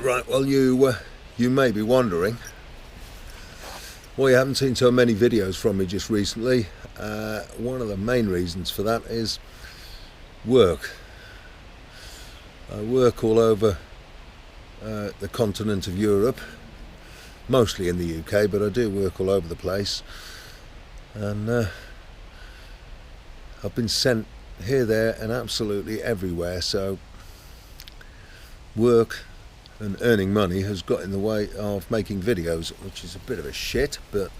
Right, well you may be wondering why you haven't seen so many videos from me just recently. One of the main reasons for that is work. I work all over the continent of Europe, mostly in the UK, but I do work all over the place, and I've been sent here, there and absolutely everywhere, so work and earning money has got in the way of making videos, which is a bit of a shit, but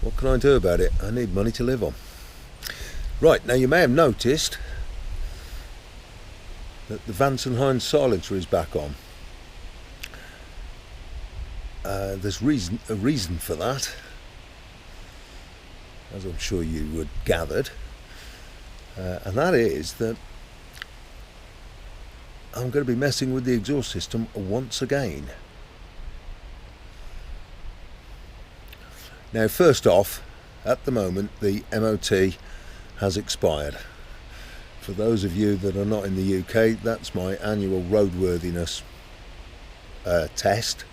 what can I do about it? I need money to live on. Right, now you may have noticed that the Vance & Hines silencer is back on. There's a reason for that, as I'm sure you would gathered, and that is that I'm going to be messing with the exhaust system once again. Now, first off, at the moment the MOT has expired. For those of you that are not in the UK, that's my annual roadworthiness test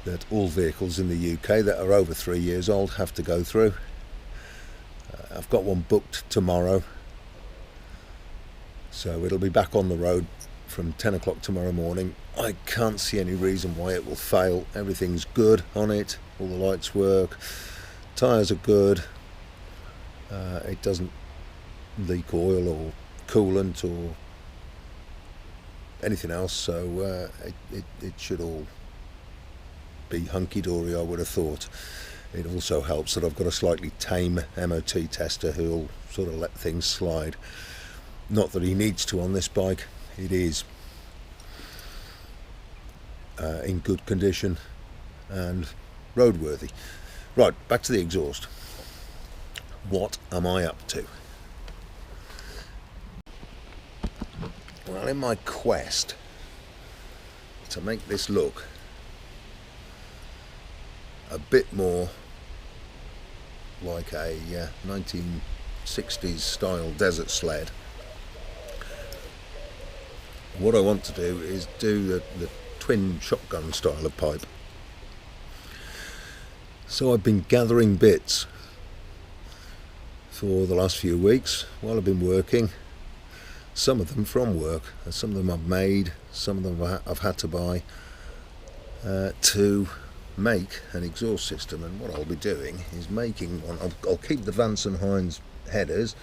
that all vehicles in the UK that are over 3 years old have to go through. I've got one booked tomorrow, so it'll be back on the road from 10 o'clock tomorrow morning. I can't see any reason why it will fail. Everything's good on it, all the lights work, tyres are good, it doesn't leak oil or coolant or anything else, so it should all be hunky-dory, I would have thought. It also helps that I've got a slightly tame MOT tester who'll sort of let things slide. Not that he needs to on this bike. It is in good condition and roadworthy. Right, back to the exhaust. What am I up to? Well, in my quest to make this look a bit more like a 1960s style desert sled, what I want to do is do the twin shotgun style of pipe. So I've been gathering bits for the last few weeks while I've been working, some of them from work, and some of them I've made, some of them I've had to buy to make an exhaust system. And what I'll be doing is making one. I'll keep the Vance & Hines headers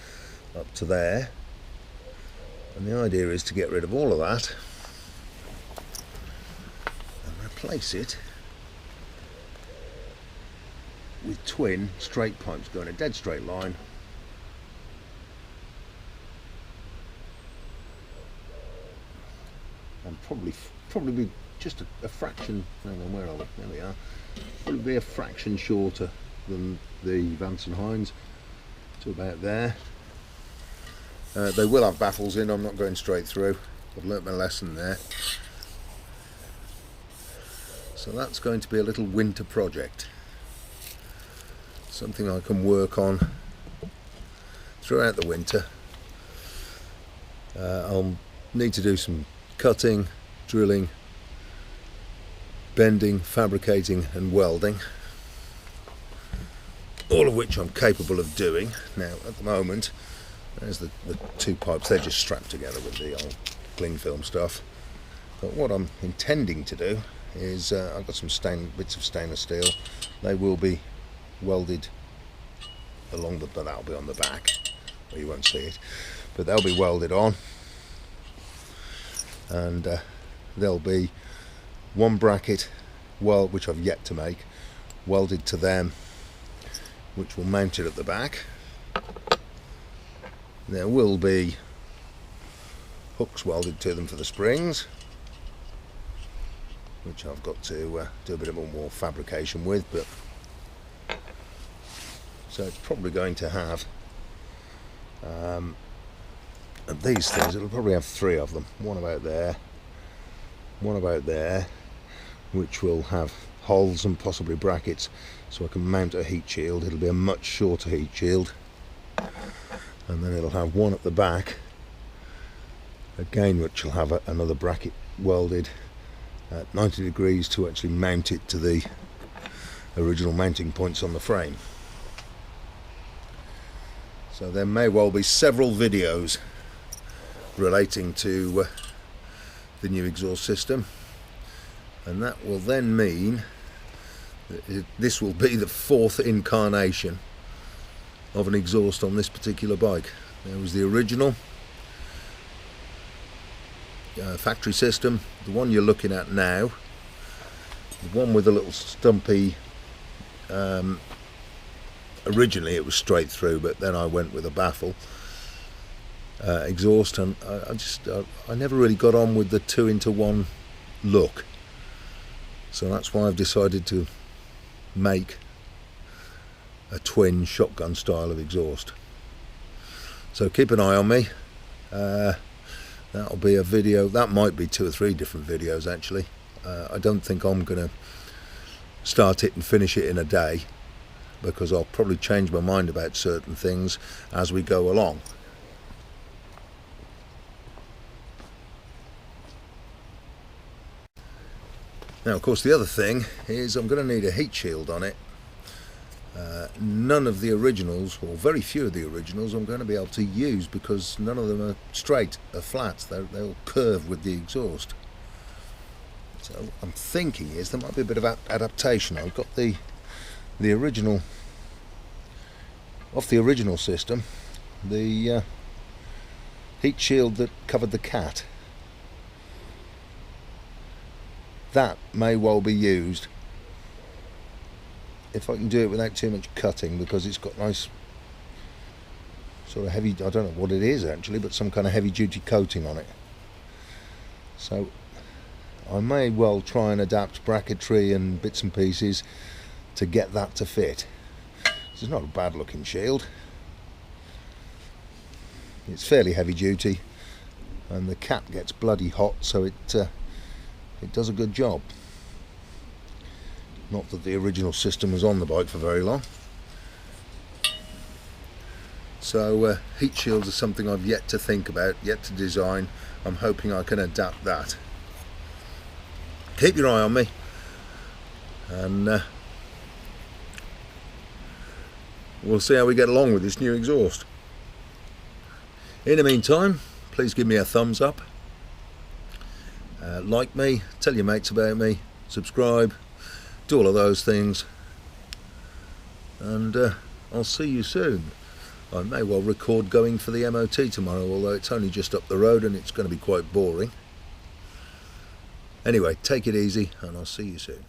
up to there, and the idea is to get rid of all of that and replace it with twin straight pipes going a dead straight line and probably be just a fraction, hang on, where are we? There we are. Probably be a fraction shorter than the Vance & Hines, to about there. They will have baffles in, I'm not going straight through. I've learnt my lesson there. So that's going to be a little winter project. Something I can work on throughout the winter. I'll need to do some cutting, drilling, bending, fabricating and welding, all of which I'm capable of doing. Now at the moment there's the two pipes, they're just strapped together with the old cling film stuff, but what I'm intending to do is I've got some bits of stainless steel. They will be welded along but that'll be on the back where you won't see it, but they'll be welded on, and there'll be one bracket which I've yet to make welded to them, which will mount it at the back. There will be hooks welded to them for the springs, which I've got to do a bit more fabrication with, but so it's probably going to have of these things, it'll probably have three of them, one about there, one about there, which will have holes and possibly brackets so I can mount a heat shield. It'll be a much shorter heat shield, and then it'll have one at the back again which will have another bracket welded, at 90 degrees to actually mount it to the original mounting points on the frame. So there may well be several videos relating to the new exhaust system, and that will then mean that this will be the 4th incarnation of an exhaust on this particular bike. There was the original factory system, the one you're looking at now, the one with a little stumpy, originally it was straight through, but then I went with a baffle exhaust, and I never really got on with the 2-into-1 look, so that's why I've decided to make a twin shotgun style of exhaust. So keep an eye on me. That'll be a video, that might be 2 or 3 different videos actually. I don't think I'm gonna start it and finish it in a day, because I'll probably change my mind about certain things as we go along. Now of course the other thing is I'm going to need a heat shield on it. None of the originals, or very few of the originals, I'm going to be able to use because none of them are straight, are flat, they're all curved with the exhaust. So I'm thinking is there might be a bit of adaptation. I've got the original, off the original system, the heat shield that covered the cat. That may well be used if I can do it without too much cutting, because it's got nice sort of heavy, I don't know what it is actually, but some kind of heavy duty coating on it. So I may well try and adapt bracketry and bits and pieces to get that to fit. This is not a bad looking shield. It's fairly heavy duty, and the cat gets bloody hot, so it does a good job. Not that the original system was on the bike for very long. So heat shields are something I've yet to think about, yet to design. I'm hoping I can adapt that. Keep your eye on me, and we'll see how we get along with this new exhaust. In the meantime, please give me a thumbs up, like me, tell your mates about me, subscribe, do all of those things, and I'll see you soon. I may well record going for the MOT tomorrow, although it's only just up the road and it's going to be quite boring. Anyway, take it easy, and I'll see you soon.